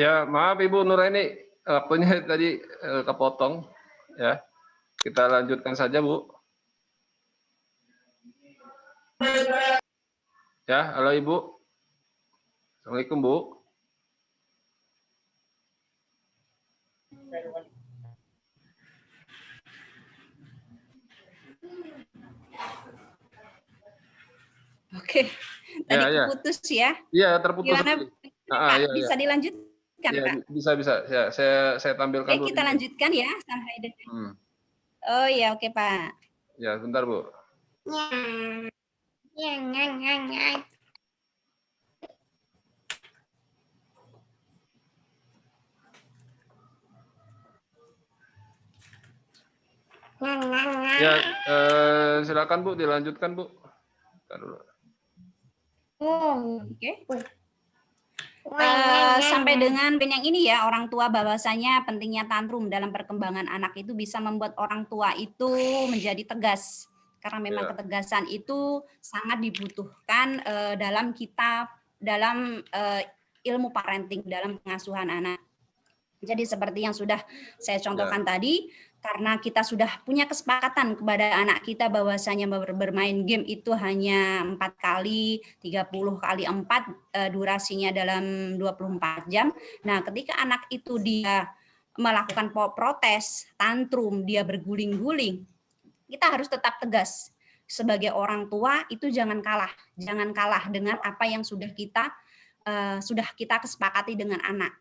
Ya, maaf Ibu Nuraini, waktunya tadi kepotong. Ya, kita lanjutkan saja Bu. Ya, halo Ibu. Assalamualaikum Bu. Oke, tadi Ya, keputus ya. iya terputus. Gimana Pak? Iya, Bisa dilanjutkan iya, Pak? bisa. Ya, saya tampilkan Oke, dulu kita ini. lanjutkan ya sampai dengan. Oh iya, oke Pak. Ya, bentar Bu. Ya, silakan Bu, dilanjutkan Bu. Bentar dulu. Oke. Sampai dengan yang ini ya, orang tua bahwasanya pentingnya tantrum dalam perkembangan anak itu bisa membuat orang tua itu menjadi tegas. Karena memang ketegasan itu sangat dibutuhkan dalam ilmu parenting, dalam pengasuhan anak. Jadi seperti yang sudah saya contohkan tadi, karena kita sudah punya kesepakatan kepada anak kita bahwasanya bermain game itu hanya 4 kali, 30 kali 4, durasinya dalam 24 jam. Nah, ketika anak itu dia melakukan protes, tantrum, dia berguling-guling, kita harus tetap tegas. Sebagai orang tua itu jangan kalah dengan apa yang sudah kita kesepakati dengan anak.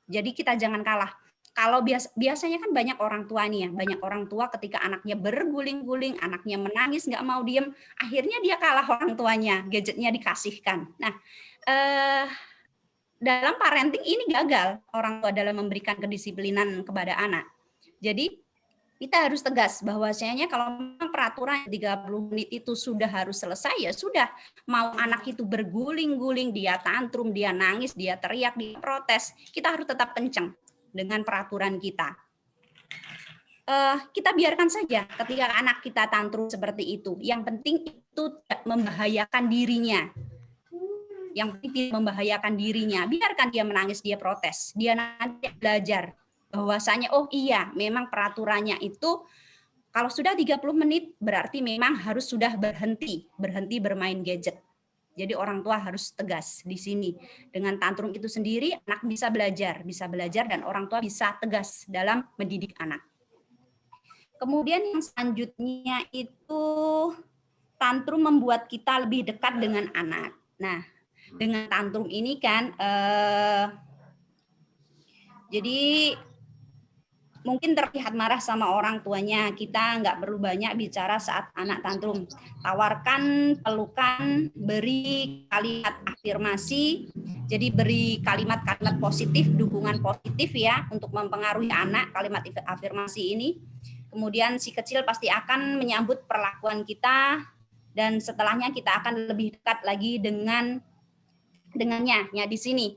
Jadi kita jangan kalah. Kalau biasanya kan banyak orang tua nih ya, banyak orang tua ketika anaknya berguling-guling, anaknya menangis nggak mau diem, akhirnya dia kalah orang tuanya, gadgetnya dikasihkan. Nah, dalam parenting ini gagal orang tua dalam memberikan kedisiplinan kepada anak. Jadi kita harus tegas bahwasanya kalau memang peraturan 30 menit itu sudah harus selesai, ya sudah. Mau anak itu berguling-guling, dia tantrum, dia nangis, dia teriak, dia protes, kita harus tetap kencang dengan peraturan kita. Kita biarkan saja ketika anak kita tantrum seperti itu. Yang penting itu tidak membahayakan dirinya. Yang penting tidak membahayakan dirinya. Biarkan dia menangis, dia protes. Dia nanti belajar bahwasanya oh iya memang peraturannya itu kalau sudah 30 menit berarti memang harus sudah berhenti bermain gadget. Jadi orang tua harus tegas di sini. Dengan tantrum itu sendiri anak bisa belajar dan orang tua bisa tegas dalam mendidik anak. Kemudian yang selanjutnya itu tantrum membuat kita lebih dekat dengan anak. Nah, dengan tantrum ini kan jadi mungkin terlihat marah sama orang tuanya, kita nggak perlu banyak bicara saat anak tantrum. Tawarkan, pelukan, beri kalimat afirmasi, jadi beri kalimat-kalimat positif, dukungan positif ya, untuk mempengaruhi anak, kalimat afirmasi ini. Kemudian si kecil pasti akan menyambut perlakuan kita, dan setelahnya kita akan lebih dekat lagi dengannya. Ya, di sini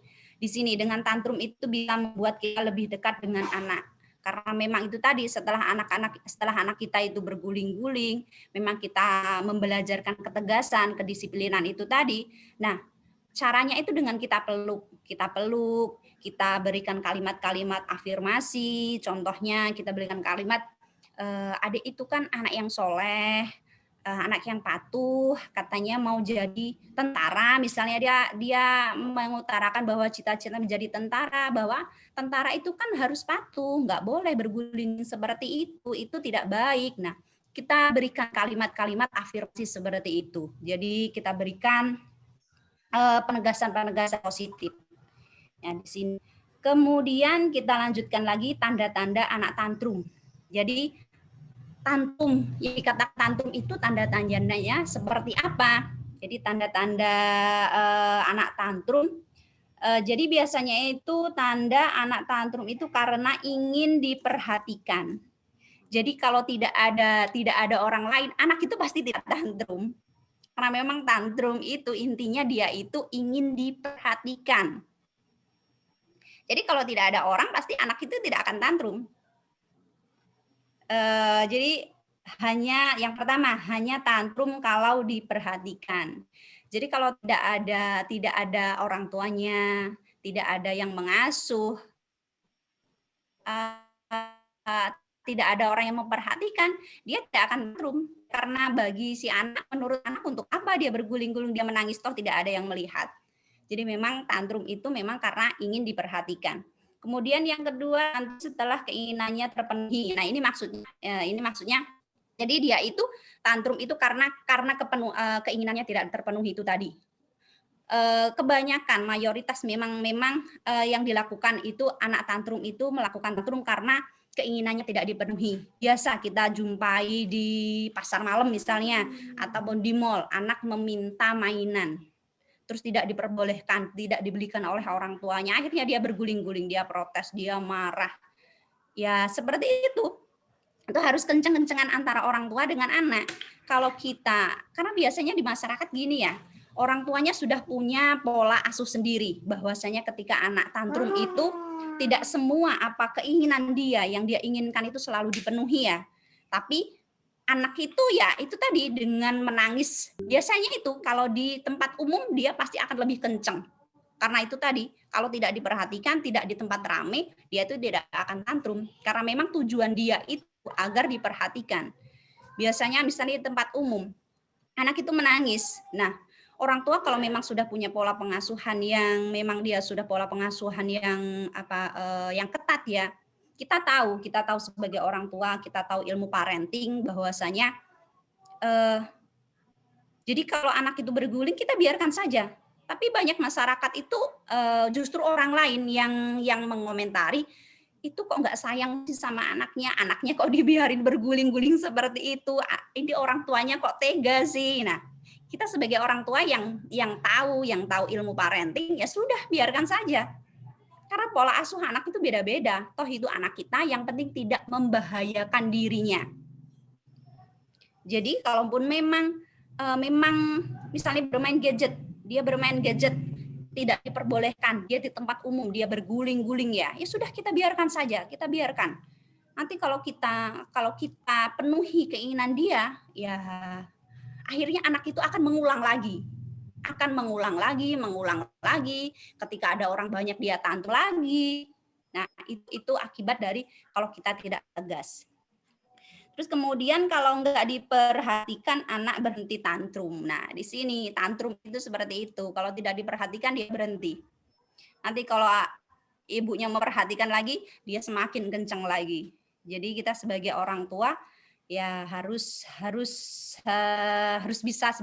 dengan tantrum itu bisa membuat kita lebih dekat dengan anak. Karena memang itu tadi setelah anak kita itu berguling-guling, memang kita membelajarkan ketegasan, kedisiplinan itu tadi. Nah, caranya itu dengan kita peluk, kita berikan kalimat-kalimat afirmasi. Contohnya kita berikan kalimat, adik itu kan anak yang soleh, anak yang patuh, katanya mau jadi tentara, misalnya dia mengutarakan bahwa cita-cita menjadi tentara, bahwa tentara itu kan harus patuh, nggak boleh berguling seperti itu tidak baik. Nah, kita berikan kalimat-kalimat afirmasi seperti itu. Jadi kita berikan penegasan-penegasan positif. Ya, di sini. Kemudian kita lanjutkan lagi tanda-tanda anak tantrum. Jadi tantrum, yang dikatakan tantrum itu tanda-tandanya seperti apa? Jadi tanda-tanda anak tantrum. Jadi biasanya itu tanda anak tantrum itu karena ingin diperhatikan. Jadi kalau tidak ada orang lain, anak itu pasti tidak tantrum. Karena memang tantrum itu intinya dia itu ingin diperhatikan. Jadi kalau tidak ada orang, pasti anak itu tidak akan tantrum. Jadi yang pertama hanya tantrum kalau diperhatikan. Jadi kalau tidak ada orang tuanya, tidak ada yang mengasuh, tidak ada orang yang memperhatikan, dia tidak akan tantrum. Karena bagi si anak, menurut anak untuk apa dia berguling-guling, dia menangis, toh tidak ada yang melihat. Jadi memang tantrum itu memang karena ingin diperhatikan. Kemudian yang kedua, setelah keinginannya terpenuhi. Nah ini maksudnya, jadi dia itu tantrum itu karena keinginannya tidak terpenuhi itu tadi. Kebanyakan mayoritas memang yang dilakukan itu anak tantrum itu melakukan tantrum karena keinginannya tidak dipenuhi. Biasa kita jumpai di pasar malam misalnya, ataupun di mall, anak meminta mainan, terus tidak diperbolehkan, tidak dibelikan oleh orang tuanya, akhirnya dia berguling-guling, dia protes, dia marah. Ya seperti itu harus kenceng-kencengan antara orang tua dengan anak. Kalau kita, karena biasanya di masyarakat gini ya, orang tuanya sudah punya pola asuh sendiri, bahwasanya ketika anak tantrum itu tidak semua apa keinginan dia yang dia inginkan itu selalu dipenuhi ya. Tapi anak itu ya itu tadi dengan menangis. Biasanya itu kalau di tempat umum dia pasti akan lebih kenceng. Karena itu tadi, kalau tidak diperhatikan, tidak di tempat ramai, dia itu tidak akan tantrum. Karena memang tujuan dia itu agar diperhatikan. Biasanya misalnya di tempat umum, anak itu menangis. Nah, orang tua kalau memang sudah punya pola pengasuhan yang memang dia sudah pola pengasuhan yang ketat ya. Kita tahu sebagai orang tua, kita tahu ilmu parenting bahwasanya jadi kalau anak itu berguling kita biarkan saja. Tapi banyak masyarakat itu justru orang lain yang mengomentari itu kok nggak sayang sih sama anaknya kok dibiarin berguling-guling seperti itu. Ini orang tuanya kok tega sih. Nah, kita sebagai orang tua yang tahu ilmu parenting, ya sudah biarkan saja. Karena pola asuh anak itu beda-beda. Toh itu anak kita, yang penting tidak membahayakan dirinya. Jadi kalaupun memang misalnya dia bermain gadget tidak diperbolehkan, dia di tempat umum dia berguling-guling ya sudah kita biarkan saja, kita biarkan. Nanti kalau kita penuhi keinginan dia, ya akhirnya anak itu akan mengulang lagi, ketika ada orang banyak dia tantrum lagi. Nah, itu akibat dari kalau kita tidak tegas. Terus kemudian kalau nggak diperhatikan, anak berhenti tantrum. Nah, di sini tantrum itu seperti itu. Kalau tidak diperhatikan, dia berhenti. Nanti kalau ibunya memperhatikan lagi, dia semakin kencang lagi. Jadi kita sebagai orang tua ya harus bisa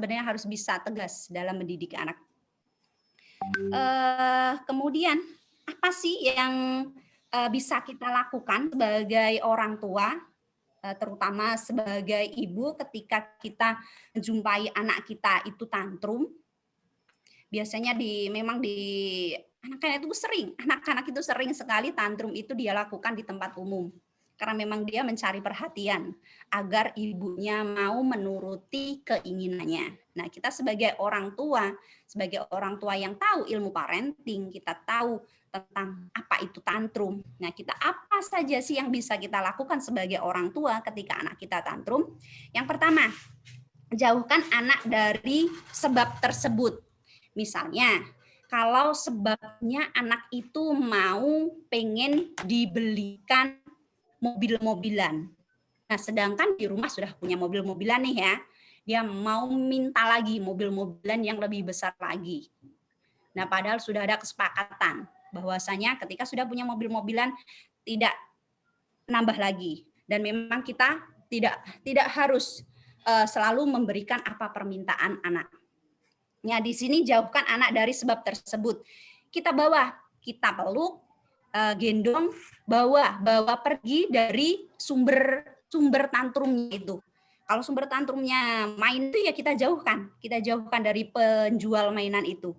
tegas dalam mendidik anak. Kemudian apa sih yang bisa kita lakukan sebagai orang tua, terutama sebagai ibu ketika kita menjumpai anak kita itu tantrum? Biasanya anak-anak itu sering sekali tantrum itu dia lakukan di tempat umum. Karena memang dia mencari perhatian agar ibunya mau menuruti keinginannya. Nah, kita sebagai orang tua yang tahu ilmu parenting, kita tahu tentang apa itu tantrum. Nah, kita apa saja sih yang bisa kita lakukan sebagai orang tua ketika anak kita tantrum? Yang pertama, jauhkan anak dari sebab tersebut. Misalnya, kalau sebabnya anak itu pengen dibelikan mobil-mobilan. Nah, sedangkan di rumah sudah punya mobil-mobilan nih ya. Dia mau minta lagi mobil-mobilan yang lebih besar lagi. Nah, padahal sudah ada kesepakatan bahwasanya ketika sudah punya mobil-mobilan tidak nambah lagi. Dan memang kita tidak harus selalu memberikan apa permintaan anak. Ya, di sini jauhkan anak dari sebab tersebut. Kita peluk, gendong, bawa pergi dari sumber tantrumnya itu. Kalau sumber tantrumnya main itu ya kita jauhkan dari penjual mainan itu.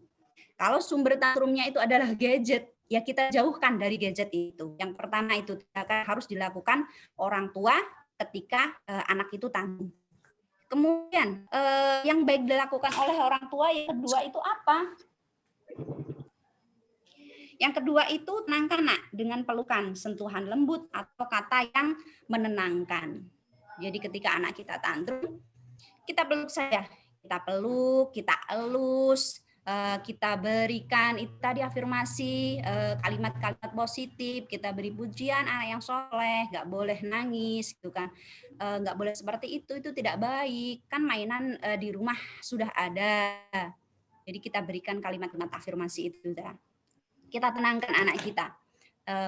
Kalau sumber tantrumnya itu adalah gadget, ya kita jauhkan dari gadget itu. Yang pertama itu harus dilakukan orang tua ketika anak itu tantrum. Kemudian yang baik dilakukan oleh orang tua yang kedua itu apa? Yang kedua itu tenangkan anak dengan pelukan, sentuhan lembut atau kata yang menenangkan. Jadi ketika anak kita tantrum, kita peluk saja. Kita peluk, kita elus, kita berikan itu tadi afirmasi, kalimat-kalimat positif, kita beri pujian anak yang soleh, nggak boleh nangis gitu kan, nggak boleh seperti itu tidak baik, kan mainan di rumah sudah ada, jadi kita berikan kalimat-kalimat afirmasi itu, kita tenangkan anak kita.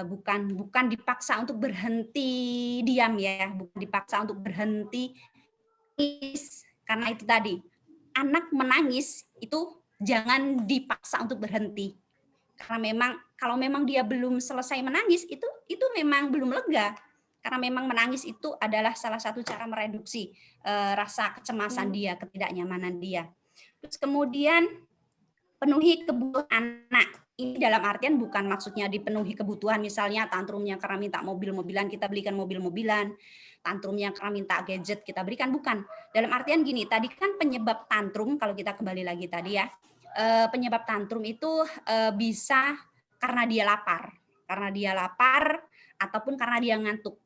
Bukan dipaksa untuk berhenti diam ya, bukan dipaksa untuk berhenti nangis, karena itu tadi anak menangis itu jangan dipaksa untuk berhenti, karena memang kalau memang dia belum selesai menangis itu memang belum lega, karena memang menangis itu adalah salah satu cara mereduksi rasa kecemasan dia, ketidaknyamanan dia. Terus kemudian penuhi kebutuhan anak. Ini dalam artian bukan maksudnya dipenuhi kebutuhan, misalnya tantrumnya karena minta mobil-mobilan, kita belikan mobil-mobilan, tantrumnya karena minta gadget, kita berikan, bukan. Dalam artian gini, tadi kan penyebab tantrum, kalau kita kembali lagi tadi ya, penyebab tantrum itu bisa karena dia lapar, ataupun karena dia ngantuk.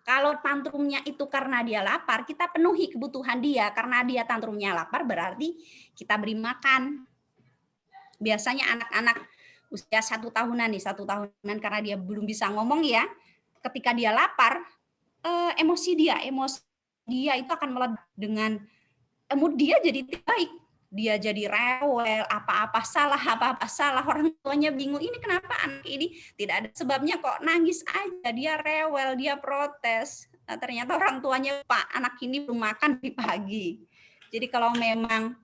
Kalau tantrumnya itu karena dia lapar, kita penuhi kebutuhan dia, karena dia tantrumnya lapar berarti kita beri makan. Biasanya anak-anak usia 1 tahunan nih, 1 tahunan karena dia belum bisa ngomong ya, ketika dia lapar, emosi dia itu akan meledak dengan mood dia jadi tidak baik. Dia jadi rewel, apa-apa salah, orang tuanya bingung, ini kenapa anak ini tidak ada sebabnya kok nangis aja, dia rewel, dia protes. Nah, ternyata orang tuanya, Pak, anak ini belum makan di pagi. Jadi kalau memang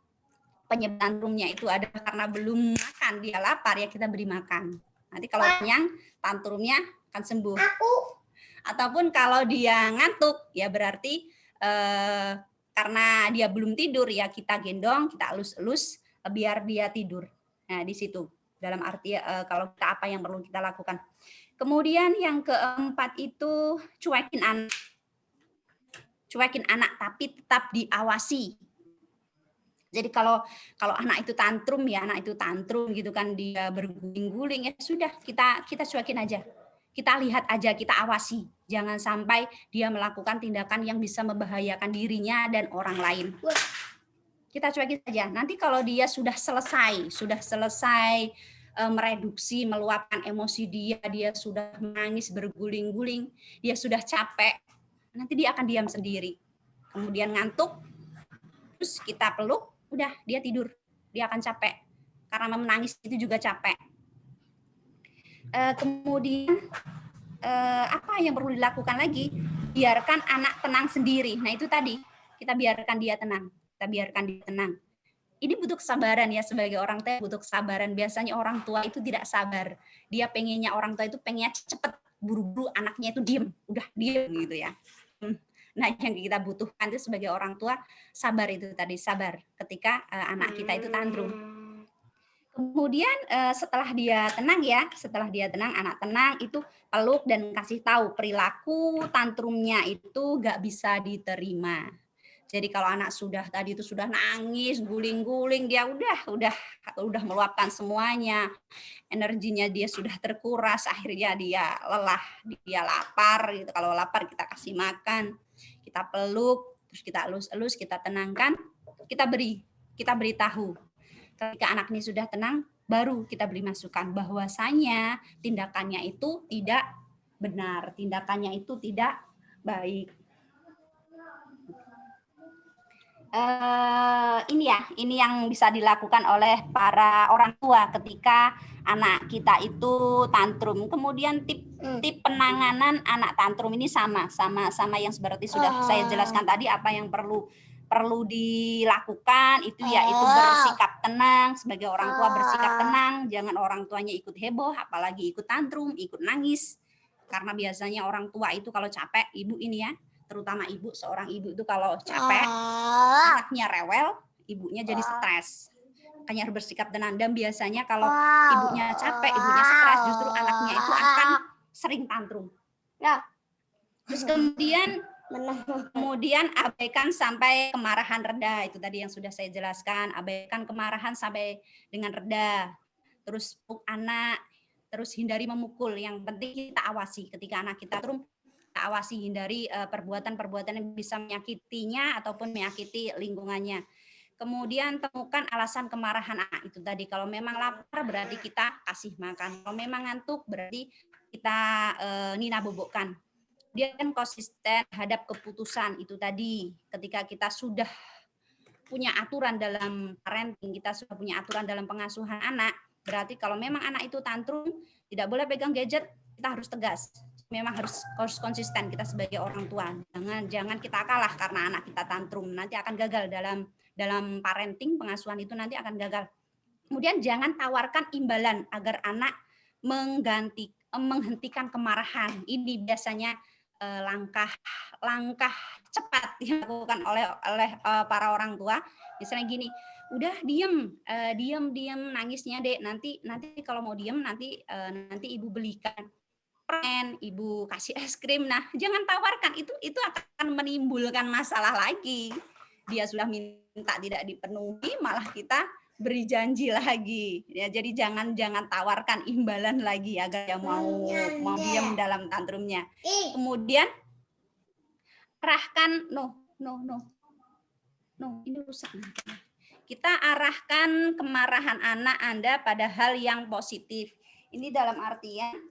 penyebab tantrumnya itu ada karena belum makan, dia lapar, ya kita beri makan. Nanti kalau kenyang, tantrumnya akan sembuh. Ataupun kalau dia ngantuk, ya berarti karena dia belum tidur, ya kita gendong, kita elus-elus biar dia tidur. Nah, di situ dalam arti kalau kita apa yang perlu kita lakukan. Kemudian yang keempat itu cuekin anak tapi tetap diawasi. Jadi kalau anak itu tantrum gitu kan, dia berguling-guling, ya sudah kita cuekin aja. Kita lihat aja, kita awasi. Jangan sampai dia melakukan tindakan yang bisa membahayakan dirinya dan orang lain. Kita cuekin saja. Nanti kalau dia sudah selesai mereduksi, meluapkan emosi dia sudah menangis, berguling-guling, dia sudah capek, nanti dia akan diam sendiri. Kemudian ngantuk, terus kita peluk, udah dia tidur, dia akan capek. Karena menangis itu juga capek. Kemudian apa yang perlu dilakukan lagi? Biarkan anak tenang sendiri. Nah itu tadi, kita biarkan dia tenang. Ini butuh kesabaran ya, sebagai orang tua butuh kesabaran. Biasanya orang tua itu tidak sabar. Dia pengennya, orang tua itu pengennya cepet, buru-buru anaknya itu diem, udah diem gitu ya. Nah yang kita butuhkan itu sebagai orang tua, sabar itu tadi, sabar ketika anak kita itu tantrum. Kemudian setelah dia tenang, anak tenang, itu peluk dan kasih tahu perilaku tantrumnya itu nggak bisa diterima. Jadi kalau anak sudah nangis, guling-guling, dia udah meluapkan semuanya, energinya dia sudah terkuras, akhirnya dia lelah, dia lapar gitu. Kalau lapar kita kasih makan, kita peluk, terus kita elus-elus, kita tenangkan, kita beritahu. Ketika anak ini sudah tenang, baru kita beri masukan bahwasanya tindakannya itu tidak benar, tindakannya itu tidak baik. Ini yang bisa dilakukan oleh para orang tua ketika anak kita itu tantrum. Kemudian tip penanganan anak tantrum ini sama yang seperti sudah saya jelaskan tadi, apa yang perlu dilakukan itu yaitu bersikap tenang. Sebagai orang tua bersikap tenang, jangan orang tuanya ikut heboh, apalagi ikut tantrum, ikut nangis. Karena biasanya orang tua itu kalau capek, ibu ini ya, terutama seorang ibu itu kalau capek, anaknya rewel, ibunya jadi stres. Makanya harus bersikap tenang. Dan biasanya kalau ibunya capek, ibunya stres, justru anaknya itu akan sering tantrum. Terus kemudian abaikan sampai kemarahan reda. Itu tadi yang sudah saya jelaskan. Abaikan kemarahan sampai dengan reda. Terus peluk anak, terus hindari memukul. Yang penting kita awasi ketika anak kita tantrum. Kita awasi, hindari perbuatan-perbuatan yang bisa menyakitinya ataupun menyakiti lingkungannya. Kemudian temukan alasan kemarahan anak itu tadi. Kalau memang lapar berarti kita kasih makan. Kalau memang ngantuk berarti kita nina bobokkan. Dia kan konsisten terhadap keputusan itu tadi. Ketika kita sudah punya aturan dalam parenting, kita sudah punya aturan dalam pengasuhan anak, berarti kalau memang anak itu tantrum, tidak boleh pegang gadget, kita harus tegas. Memang harus konsisten kita sebagai orang tua. Jangan kita kalah karena anak kita tantrum, nanti akan gagal dalam parenting, pengasuhan itu nanti akan gagal. Kemudian jangan tawarkan imbalan agar anak menghentikan kemarahan. Ini biasanya langkah cepat dilakukan oleh para orang tua. Misalnya gini, udah diem nangisnya dek, nanti kalau mau diem nanti ibu belikan permen, ibu kasih es krim. Nah, jangan tawarkan, itu akan menimbulkan masalah lagi. Dia sudah minta tidak dipenuhi, malah kita beri janji lagi. Ya, jadi jangan tawarkan imbalan lagi agar dia mau diam dalam tantrumnya. Kemudian arahkan ini rusak. Kita arahkan kemarahan anak Anda pada hal yang positif. Ini dalam artian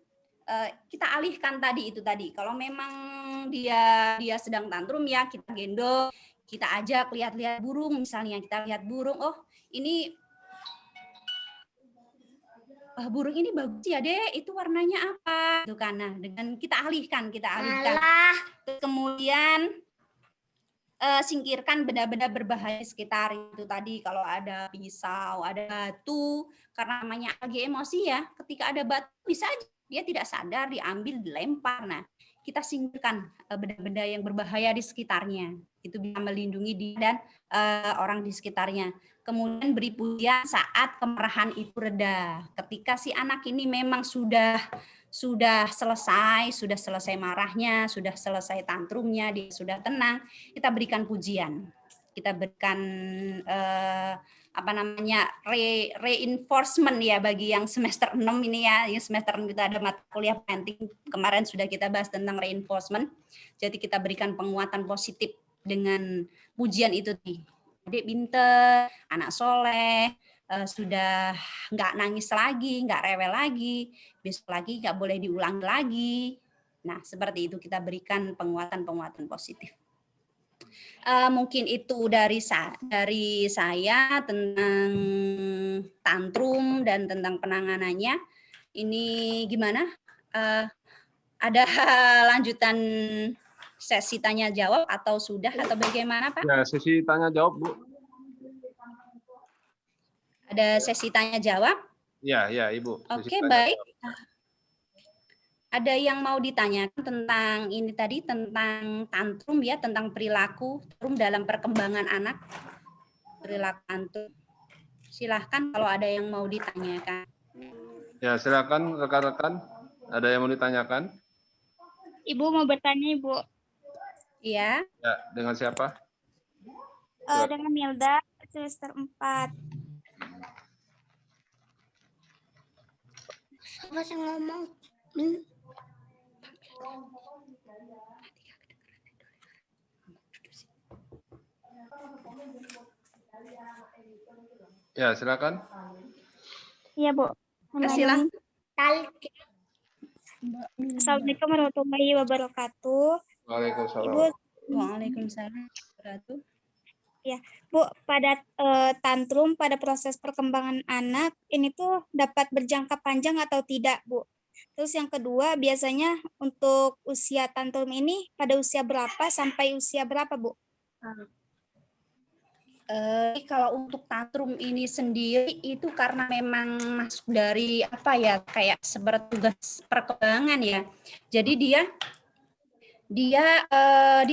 kita alihkan tadi. Kalau memang dia sedang tantrum, ya kita gendong, kita ajak lihat burung, misalnya kita lihat burung, oh ini burung ini bagus ya dek, itu warnanya apa? Itu kan, nah dengan kita alihkan. Kemudian singkirkan benda-benda berbahaya sekitar itu tadi. Kalau ada pisau, ada batu, karena namanya lagi emosi ya, ketika ada batu bisa aja dia tidak sadar diambil, dilempar. Nah, kita singkirkan benda-benda yang berbahaya di sekitarnya. Itu bisa melindungi dia dan orang di sekitarnya. Kemudian beri pujian saat kemarahan itu reda. Ketika si anak ini memang sudah selesai marahnya, sudah selesai tantrumnya, dia sudah tenang, kita berikan pujian. Kita berikan reinforcement ya bagi yang semester 6 ini ya. Yang semester 6 kita ada mata kuliah parenting. Kemarin sudah kita bahas tentang reinforcement. Jadi kita berikan penguatan positif dengan pujian itu nih. Adik pinter, anak soleh, sudah nggak nangis lagi, nggak rewel lagi, besok lagi nggak boleh diulang lagi. Nah, seperti itu kita berikan penguatan positif. Mungkin itu dari saya tentang tantrum dan tentang penanganannya. Ini gimana? Ada lanjutan sesi tanya jawab atau sudah atau bagaimana Pak? Ya, sesi tanya jawab Bu. Ada sesi tanya jawab? Ya Ibu. Oke, baik. Ada yang mau ditanyakan tentang ini tadi, tentang tantrum ya, tentang perilaku tantrum dalam perkembangan anak, perilaku tantrum. Silahkan kalau ada yang mau ditanyakan. Ya, silakan rekan-rekan. Ada yang mau ditanyakan? Ibu mau bertanya, Ibu. Iya. Ya, dengan siapa? Dengan Milda, semester 4. Apa sih ngomong? Ya, silakan. Iya, Bu. Silakan. Assalamualaikum warahmatullahi wabarakatuh. Waalaikumsalam. Waalaikumsalam. Ya, Bu, pada tantrum pada proses perkembangan anak ini tuh dapat berjangka panjang atau tidak, Bu? Terus yang kedua, biasanya untuk usia tantrum ini pada usia berapa sampai usia berapa, Bu? Kalau untuk tantrum ini sendiri itu karena memang masuk dari kayak seperti tugas perkembangan ya. Jadi dia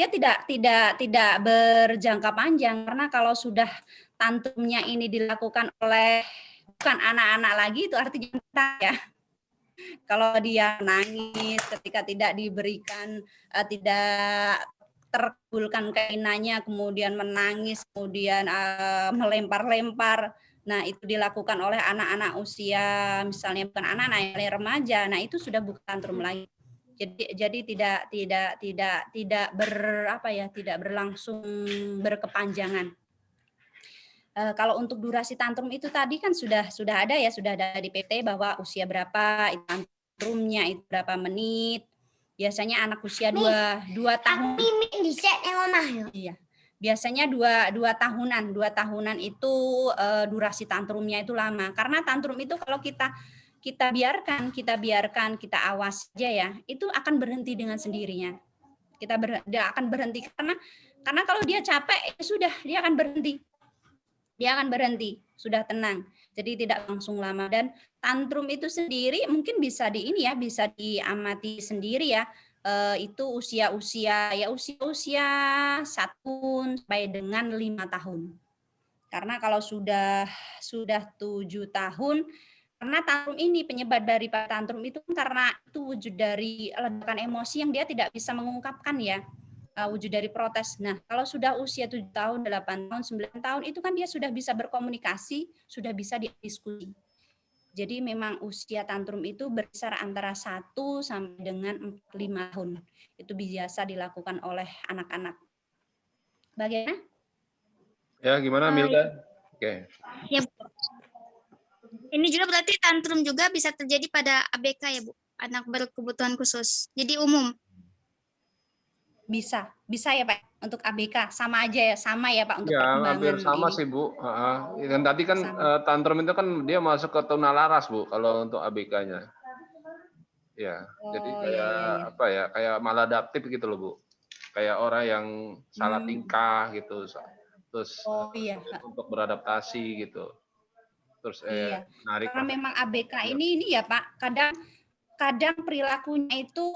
tidak berjangka panjang, karena kalau sudah tantrumnya ini dilakukan oleh bukan anak-anak lagi, itu artinya ya. Kalau dia nangis ketika tidak diberikan, tidak terkabulkan keinginannya, kemudian menangis, kemudian melempar-lempar, nah itu dilakukan oleh anak-anak usia misalnya bukan anak-anak yang remaja, nah itu sudah bukan tantrum lagi. Jadi tidak berlangsung berkepanjangan. Kalau untuk durasi tantrum itu tadi kan sudah ada ya, sudah ada di PT bahwa usia berapa, tantrumnya itu berapa menit. Biasanya anak usia 2 tahun. Iya. Biasanya 2 tahunan. 2 tahunan itu durasi tantrumnya itu lama. Karena tantrum itu kalau kita biarkan, kita awas aja ya, itu akan berhenti dengan sendirinya. Dia akan berhenti karena kalau dia capek ya sudah, dia akan berhenti, sudah tenang. Jadi tidak langsung lama. Dan tantrum itu sendiri mungkin bisa bisa diamati sendiri ya. Itu usia 1 sampai dengan 5 tahun. Karena kalau sudah 7 tahun, karena tantrum ini penyebab dari tantrum itu karena itu wujud dari ledakan emosi yang dia tidak bisa mengungkapkan ya. Wujud dari protes. Nah, kalau sudah usia 7 tahun, 8 tahun, 9 tahun, itu kan dia sudah bisa berkomunikasi, sudah bisa didiskusi. Jadi memang usia tantrum itu berkisar antara 1 sampai dengan 5 tahun. Itu biasa dilakukan oleh anak-anak. Bagaimana? Ya, gimana Milda? Oke. Ya, Bu. Ini juga berarti tantrum juga bisa terjadi pada ABK ya, Bu? Anak berkebutuhan khusus. Jadi umum. Bisa ya Pak untuk ABK sama ya Pak untuk Ya, perkembangan hampir sama ini. sih Bu. Dan tadi kan tantrum itu kan dia masuk ke tunalaras Bu kalau untuk ABK-nya. Ya, jadi kayak kayak maladaptif gitu loh Bu. Kayak orang yang salah tingkah gitu, terus untuk beradaptasi gitu. Terus narik. Karena memang ABK ini ya Pak, kadang perilakunya itu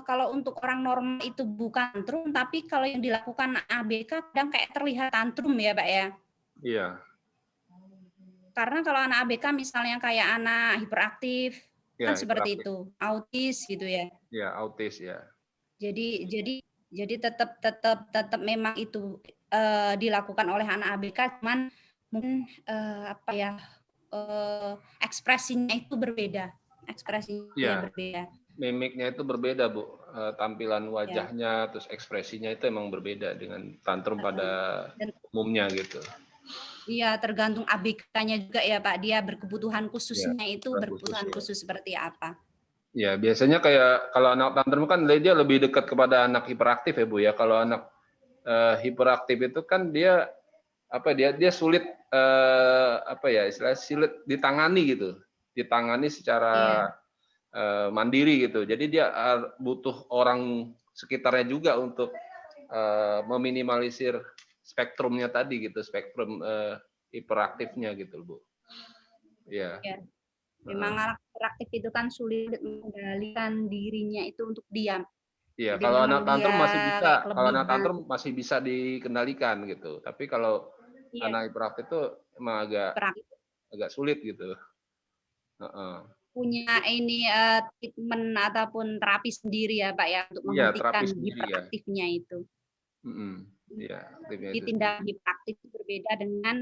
kalau untuk orang normal itu bukan tantrum, tapi kalau yang dilakukan ABK kadang kayak terlihat tantrum ya Pak ya. Iya. Karena kalau anak ABK misalnya kayak anak hiperaktif kan seperti itu, autis gitu ya. Iya, autis ya. Jadi tetap memang itu dilakukan oleh anak ABK, cuman mungkin ekspresinya itu berbeda. Berbeda. Mimiknya itu berbeda Bu, tampilan wajahnya, terus ekspresinya itu emang berbeda dengan tantrum pada umumnya gitu. Iya, tergantung ABK-nya juga ya Pak, dia berkebutuhan khususnya itu berkebutuhan khusus seperti apa. Ya, biasanya kayak kalau anak tantrum kan dia lebih dekat kepada anak hiperaktif ya Bu ya. Kalau anak hiperaktif itu kan dia sulit sulit ditangani gitu. Ditangani secara mandiri gitu. Jadi dia butuh orang sekitarnya juga untuk meminimalisir spektrumnya tadi gitu, spektrum hiperaktifnya gitu Bu. Ya. Memang anak hiperaktif itu kan sulit mengendalikan dirinya itu untuk diam. Iya, kalau anak tantrum masih bisa, kalau anak tantrum masih bisa dikendalikan gitu. Tapi kalau anak hiperaktif itu emang agak sulit gitu. Punya ini treatment ataupun terapi sendiri ya Pak ya untuk menghentikan hiperaktifnya itu. Iya, jadi tindakan hiperaktif itu berbeda dengan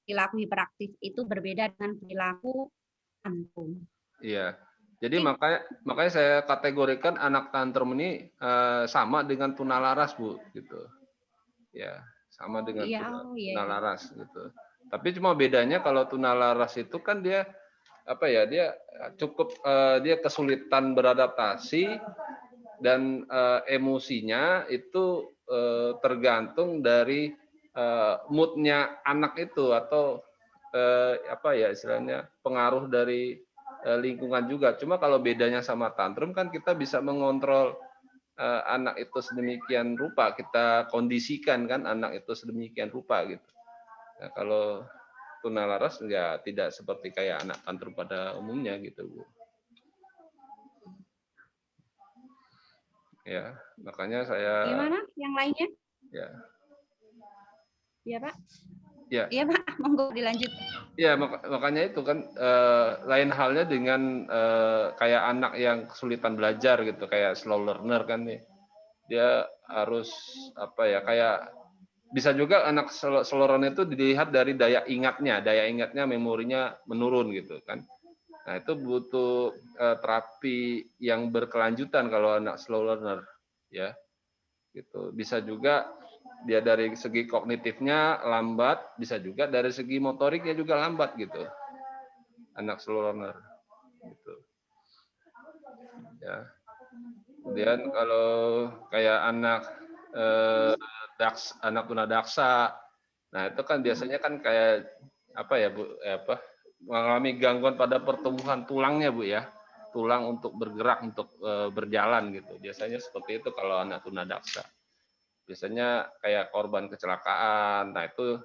perilaku hiperaktif itu berbeda dengan perilaku tantrum. Iya. Jadi makanya saya kategorikan anak tantrum ini sama dengan tunalaras Bu gitu. Ya, sama dengan tunalaras gitu. Tapi cuma bedanya kalau tunalaras itu kan dia dia cukup dia kesulitan beradaptasi dan emosinya itu tergantung dari moodnya anak itu atau istilahnya pengaruh dari lingkungan juga. Cuma kalau bedanya sama tantrum kan kita bisa mengontrol anak itu sedemikian rupa, kita kondisikan kan anak itu sedemikian rupa gitu. Nah, kalau tunalaras tidak seperti kayak anak tantrum pada umumnya gitu Bu. Ya, makanya saya. Gimana yang lainnya? Ya. Iya Pak. Ya. Iya Pak, monggo dilanjut. Ya, makanya itu kan lain halnya dengan kayak anak yang kesulitan belajar gitu, kayak slow learner kan nih. Dia harus kayak bisa juga anak slow learner itu dilihat dari daya ingatnya, memorinya menurun gitu kan. Nah, itu butuh terapi yang berkelanjutan kalau anak slow learner ya. Gitu. Bisa juga dia dari segi kognitifnya lambat, bisa juga dari segi motoriknya juga lambat gitu. Anak slow learner gitu. Ya. Kemudian kalau kayak anak anak tunadaksa, nah itu kan biasanya kan kayak apa ya Bu, mengalami gangguan pada pertumbuhan tulangnya Bu ya, tulang untuk bergerak, untuk berjalan gitu. Biasanya seperti itu kalau anak tunadaksa. Biasanya kayak korban kecelakaan, nah itu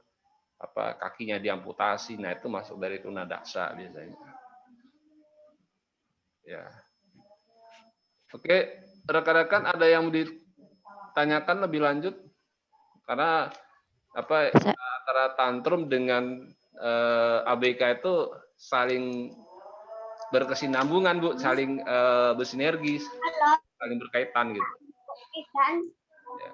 kakinya diamputasi, nah itu masuk dari tunadaksa biasanya. Ya. Oke, rekan-rekan ada yang ditanyakan lebih lanjut? Karena antara tantrum dengan ABK itu saling berkesinambungan Bu, saling bersinergi, saling berkaitan gitu. Ya.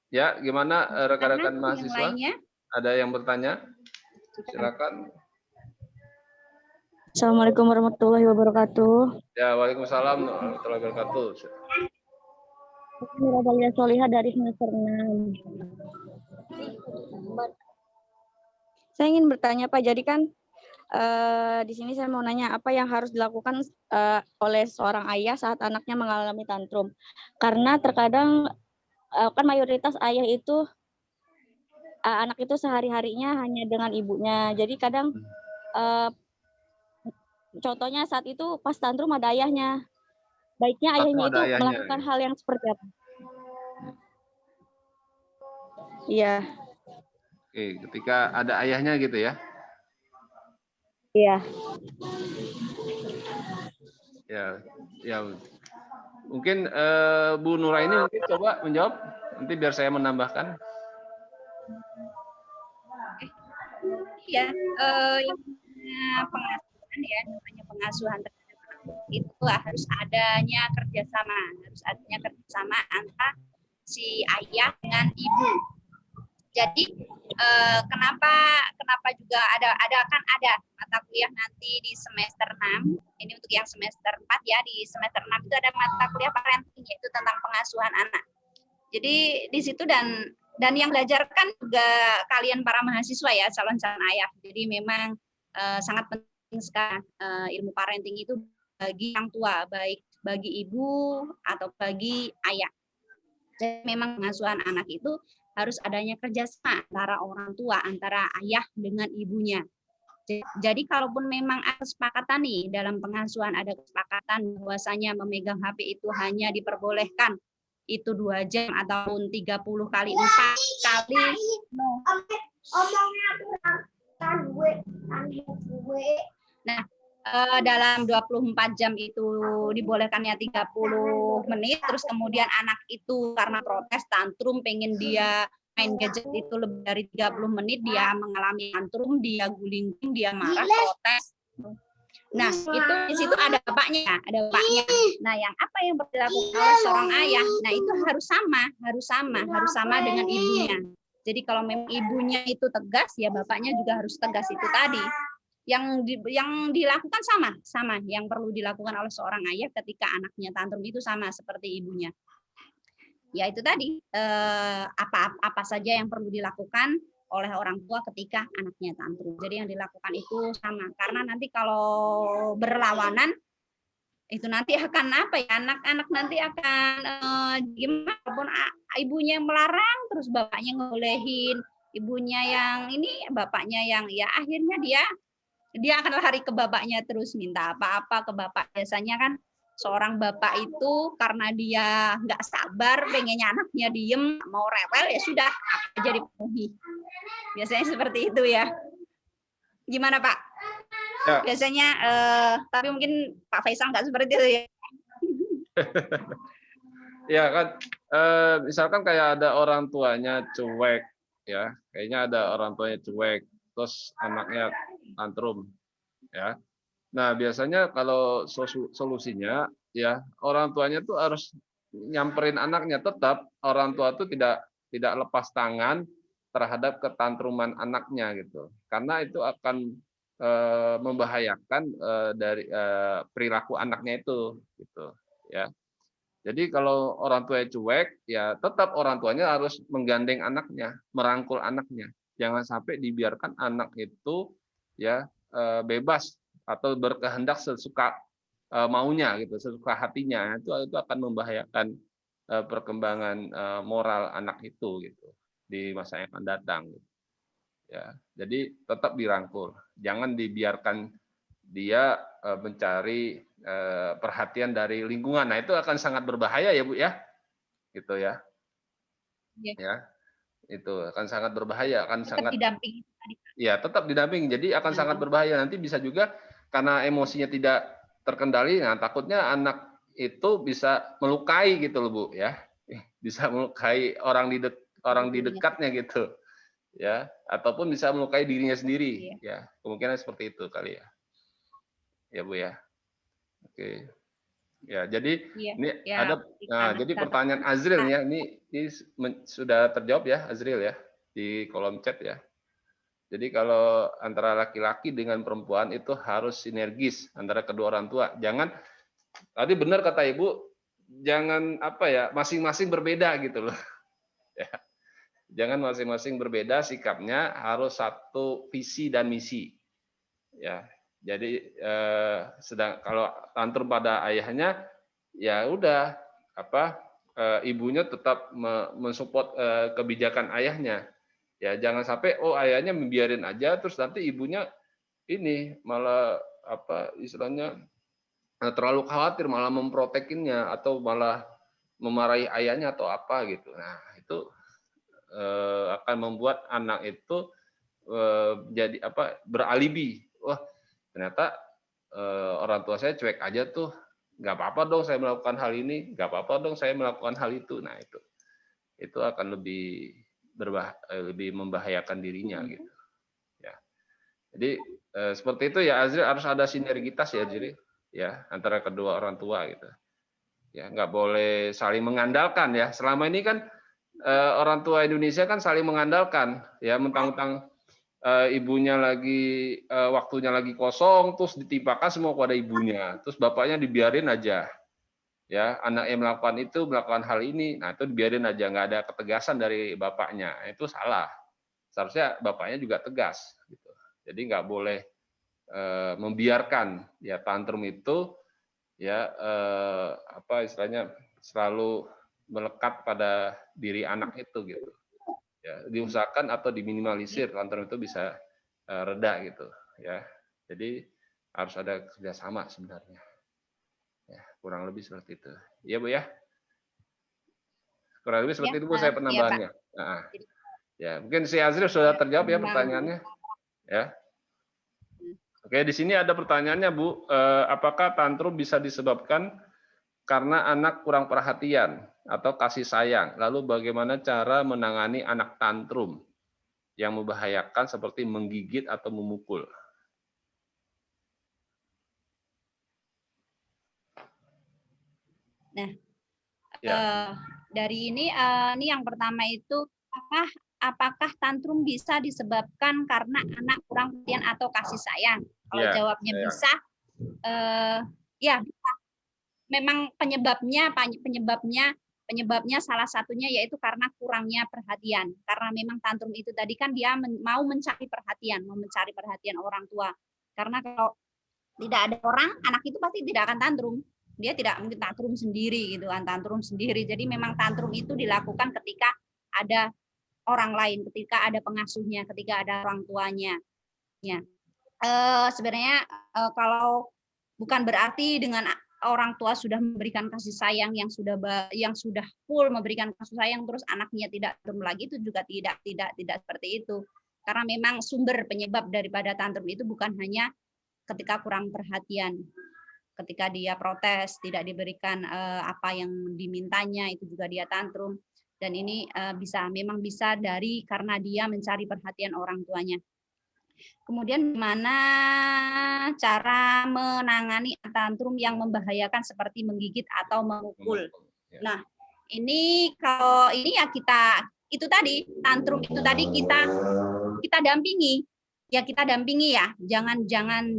Ya, gimana rekan-rekan mahasiswa? Ada yang bertanya? Silakan. Assalamualaikum warahmatullahi wabarakatuh. Ya, waalaikumsalam warahmatullahi wabarakatuh. Mirabalia Solihah dari semester 6. Saya ingin bertanya Pak, jadi kan di sini saya mau nanya apa yang harus dilakukan oleh seorang ayah saat anaknya mengalami tantrum. Karena terkadang kan mayoritas ayah itu anak itu sehari-harinya hanya dengan ibunya. Jadi kadang contohnya saat itu pas tantrum ada ayahnya. Baiknya ayahnya itu melakukan hal yang seperti apa? Iya. Oke, ketika ada ayahnya gitu ya? Iya. Ya. Mungkin Bu Nuraini mungkin coba menjawab, nanti biar saya menambahkan. Iya, pengasuhan ya, namanya pengasuhan itu harus adanya kerjasama antara si ayah dengan ibu. Jadi kenapa juga ada mata kuliah nanti di semester 6, ini untuk yang semester 4 ya, di semester 6 itu ada mata kuliah parenting, yaitu tentang pengasuhan anak. Jadi di situ dan yang belajarkan juga kalian para mahasiswa ya, calon-calon ayah. Jadi memang sangat penting sekali ilmu parenting itu bagi yang tua, baik bagi ibu atau bagi ayah. Jadi memang pengasuhan anak itu harus adanya kerjasama antara orang tua, antara ayah dengan ibunya. Jadi kalaupun memang ada kesepakatan nih dalam pengasuhan, ada kesepakatan bahwasanya memegang HP itu hanya diperbolehkan itu 2 jam ataupun 30 kali 4 kali. Nah, dalam 24 jam itu dibolehkannya 30 menit, terus kemudian anak itu karena protes tantrum, pengen dia main gadget itu lebih dari 30 menit, dia mengalami tantrum, dia guling-guling, dia marah, protes. Nah, itu di situ ada bapaknya. Nah, yang apa yang dilakukan oleh seorang ayah? Nah, itu harus sama dengan ibunya. Jadi kalau memang ibunya itu tegas, ya bapaknya juga harus tegas itu tadi. Yang dilakukan sama yang perlu dilakukan oleh seorang ayah ketika anaknya tantrum itu sama seperti ibunya. Ya itu tadi apa saja yang perlu dilakukan oleh orang tua ketika anaknya tantrum. Jadi yang dilakukan itu sama, karena nanti kalau berlawanan itu nanti akan anak-anak nanti akan gimana, walaupun ibunya yang melarang terus bapaknya ngebolehin, ibunya yang ini bapaknya yang ya akhirnya dia akan lari ke bapaknya terus minta apa-apa ke bapak. Biasanya kan seorang bapak itu karena dia nggak sabar, pengennya anaknya diem, mau rewel ya sudah apa aja dipenuhi. Biasanya seperti itu ya. Gimana Pak? Ya. Biasanya, tapi mungkin Pak Faisal nggak seperti itu ya. Ya kan, misalkan kayak ada orang tuanya cuek, ya, kayaknya ada orang tuanya cuek, terus anaknya tantrum, ya. Nah, biasanya kalau solusinya ya orang tuanya tuh harus nyamperin anaknya, tetap orang tua tuh tidak lepas tangan terhadap ketantruman anaknya gitu. Karena itu akan membahayakan dari perilaku anaknya itu gitu. ya. Jadi kalau orang tua cuek, ya tetap orang tuanya harus menggandeng anaknya, merangkul anaknya. Jangan sampai dibiarkan anak itu ya bebas atau berkehendak sesuka maunya gitu, sesuka hatinya. Itu akan membahayakan perkembangan moral anak itu gitu di masa yang akan datang. Ya, jadi tetap dirangkul, jangan dibiarkan dia mencari perhatian dari lingkungan. Nah, itu akan sangat berbahaya ya, Bu ya. Gitu ya. Ya. Itu akan sangat berbahaya, akan tetap sangat didampingi. Ya, tetap didampingi. Jadi akan sangat berbahaya. Nanti bisa juga karena emosinya tidak terkendali, nah takutnya anak itu bisa melukai gitu loh, Bu ya. Bisa melukai orang di dekatnya gitu. Ya, ataupun bisa melukai dirinya sendiri, ya. Kemungkinan seperti itu kali ya. Ya, Bu ya. Oke. Ya, jadi ini ada jadi pertanyaan Azril ya. Ini sudah terjawab ya Azril ya di kolom chat ya. Jadi kalau antara laki-laki dengan perempuan itu harus sinergis antara kedua orang tua. Jangan tadi benar kata Ibu, jangan apa ya, masing-masing berbeda gitu loh. Ya. Jangan masing-masing berbeda sikapnya, harus satu visi dan misi. Ya. Jadi sedang kalau tantrum pada ayahnya ya udah ibunya tetap mensupport kebijakan ayahnya. Ya jangan sampai ayahnya membiarin aja terus nanti ibunya ini malah istilahnya terlalu khawatir malah memprotekinnya atau malah memarahi ayahnya atau apa gitu. Nah, itu akan membuat anak itu jadi beralibi. Wah, ternyata orang tua saya cuek aja tuh, nggak apa-apa dong saya melakukan hal ini, nggak apa-apa dong saya melakukan hal itu. Nah itu akan lebih membahayakan dirinya gitu. Ya, jadi seperti itu ya Azril, harus ada sinergitas ya Azril ya antara kedua orang tua gitu. Ya nggak boleh saling mengandalkan ya. Selama ini kan orang tua Indonesia kan saling mengandalkan ya, mentang-mentang ibunya lagi waktunya lagi kosong terus ditimpakan semua kepada ibunya, terus bapaknya dibiarin aja ya, anaknya melakukan hal ini, nah itu dibiarin aja, nggak ada ketegasan dari bapaknya. Itu salah, seharusnya bapaknya juga tegas gitu. Jadi nggak boleh membiarkan ya tantrum itu ya istilahnya selalu melekat pada diri anak itu gitu. Ya, diusahakan atau diminimalisir tantrum itu bisa reda gitu ya. Jadi harus ada kerjasama sebenarnya. Ya, kurang lebih seperti itu. Iya Bu ya. Kurang lebih seperti itu Bu saya penambahannya. Nah, ya, mungkin si Azril sudah terjawab ya pertanyaannya. Ya. Oke, di sini ada pertanyaannya Bu, apakah tantrum bisa disebabkan karena anak kurang perhatian atau kasih sayang? Lalu bagaimana cara menangani anak tantrum yang membahayakan seperti menggigit atau memukul? Nah, dari ini yang pertama itu apakah tantrum bisa disebabkan karena anak kurang perhatian atau kasih sayang? Kalau jawabnya bisa, ya bisa. Memang penyebabnya salah satunya yaitu karena kurangnya perhatian. Karena memang tantrum itu tadi kan dia mau mencari perhatian orang tua. Karena kalau tidak ada orang, anak itu pasti tidak akan tantrum. Dia tidak mungkin tantrum sendiri gitu kan, tantrum sendiri. Jadi memang tantrum itu dilakukan ketika ada orang lain, ketika ada pengasuhnya, ketika ada orang tuanya. Ya. Sebenarnya kalau bukan berarti dengan orang tua sudah memberikan kasih sayang yang sudah full memberikan kasih sayang terus anaknya tidak tantrum lagi, itu juga tidak seperti itu. Karena memang sumber penyebab daripada tantrum itu bukan hanya ketika kurang perhatian, ketika dia protes tidak diberikan apa yang dimintanya, itu juga dia tantrum. Dan ini memang bisa karena dia mencari perhatian orang tuanya. Kemudian gimana cara menangani tantrum yang membahayakan seperti menggigit atau memukul? Nah, ini kalau ini ya tantrum itu tadi kita dampingi. Ya kita dampingi ya. Jangan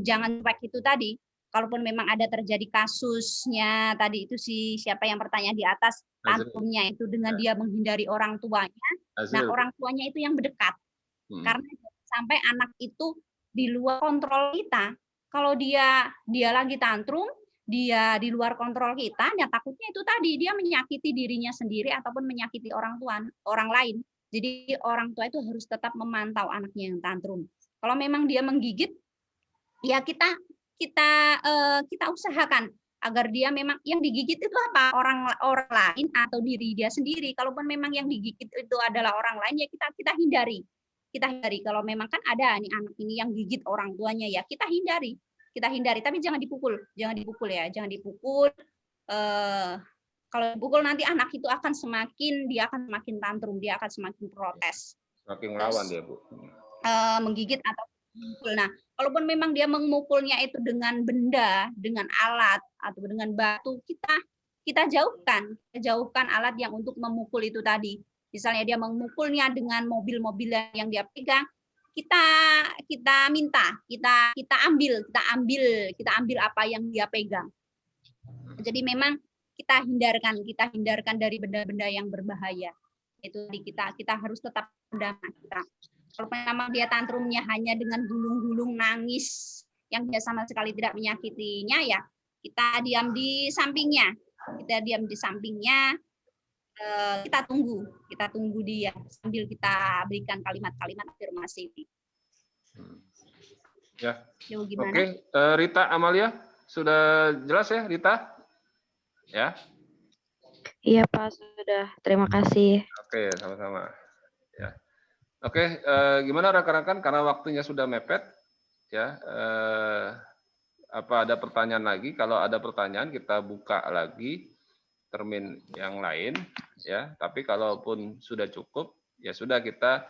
cuek itu tadi. kalaupun memang ada terjadi kasusnya tadi itu siapa yang bertanya di atas, tantrumnya itu dengan dia menghindari orang tuanya. Nah, orang tuanya itu yang berdekat. Karena sampai anak itu di luar kontrol kita. Kalau dia lagi tantrum, dia di luar kontrol kita, ya takutnya itu tadi dia menyakiti dirinya sendiri ataupun menyakiti orang lain. Jadi orang tua itu harus tetap memantau anaknya yang tantrum. Kalau memang dia menggigit, ya kita usahakan agar dia memang yang digigit itu apa, orang lain atau diri dia sendiri. Kalaupun memang yang digigit itu adalah orang lain, ya kita hindari. Kita hindari. Kalau memang kan ada nih anak ini yang gigit orang tuanya, ya kita hindari. Tapi jangan dipukul ya, jangan dipukul. Kalau dipukul nanti anak itu akan semakin tantrum, dia akan semakin protes. Semakin melawan dia, Bu. Menggigit atau memukul. Nah, kalaupun memang dia memukulnya itu dengan benda, dengan alat atau dengan batu, kita jauhkan alat yang untuk memukul itu tadi. Misalnya dia memukulnya dengan mobil-mobil yang dia pegang, kita minta, kita ambil apa yang dia pegang. Jadi memang kita hindarkan dari benda-benda yang berbahaya. Itu kita harus tetap mendampingi kita. Kalau memang dia tantrumnya hanya dengan gulung-gulung nangis yang dia sama sekali tidak menyakitinya, ya kita diam di sampingnya. Kita tunggu dia sambil kita berikan kalimat-kalimat afirmasi. Ya. Oke, Rita Amalia, sudah jelas ya, Rita? Ya. Iya Pak, sudah. Terima kasih. Oke, sama-sama. Ya. Oke, gimana rekan-rekan? Karena waktunya sudah mepet, ya. Apa ada pertanyaan lagi? Kalau ada pertanyaan, kita buka lagi termin yang lain, ya. Tapi kalaupun sudah cukup, ya sudah kita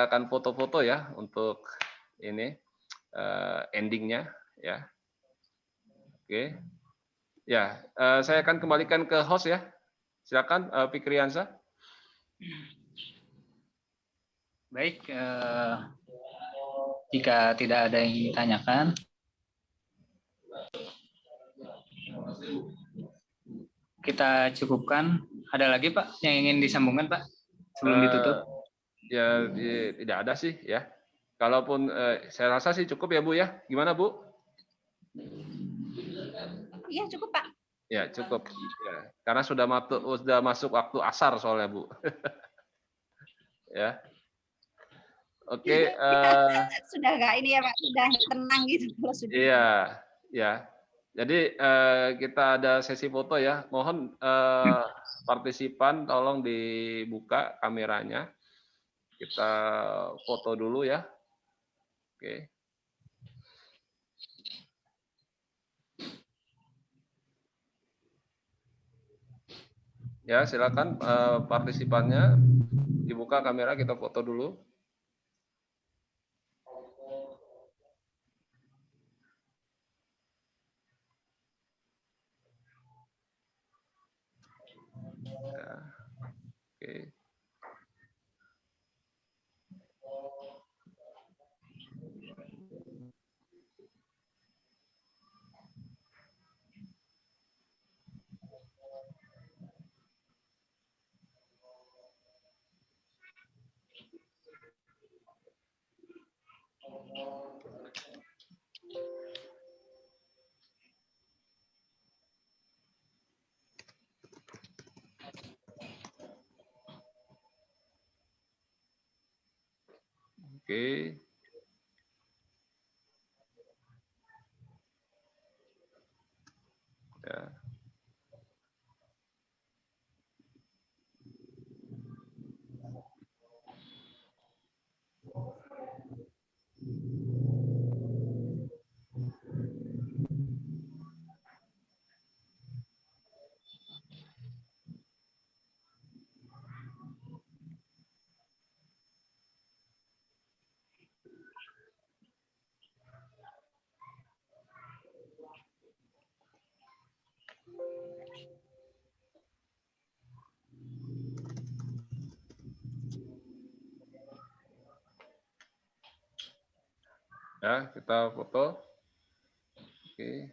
akan foto-foto ya untuk ini endingnya, ya. Oke, ya. Saya akan kembalikan ke host ya. Silakan, Fikriansa. Baik, jika tidak ada yang ditanyakan, kita cukupkan. Ada lagi Pak yang ingin disambungkan Pak sebelum ditutup? Ya tidak ada sih ya. Kalaupun saya rasa sih cukup ya Bu ya. Gimana Bu? Iya cukup Pak. Ya cukup. Ya. Karena sudah masuk waktu asar soalnya Bu. Ya. Oke. Sudah nggak ini ya Pak, sudah tenang gitu kalau sudah. Iya, ya. Jadi kita ada sesi foto ya. Mohon partisipan tolong dibuka kameranya. Kita foto dulu ya. Oke. Ya, silakan partisipannya dibuka kamera, kita foto dulu. Ya. Oke. Oke. Ya. Ya, kita foto. Oke.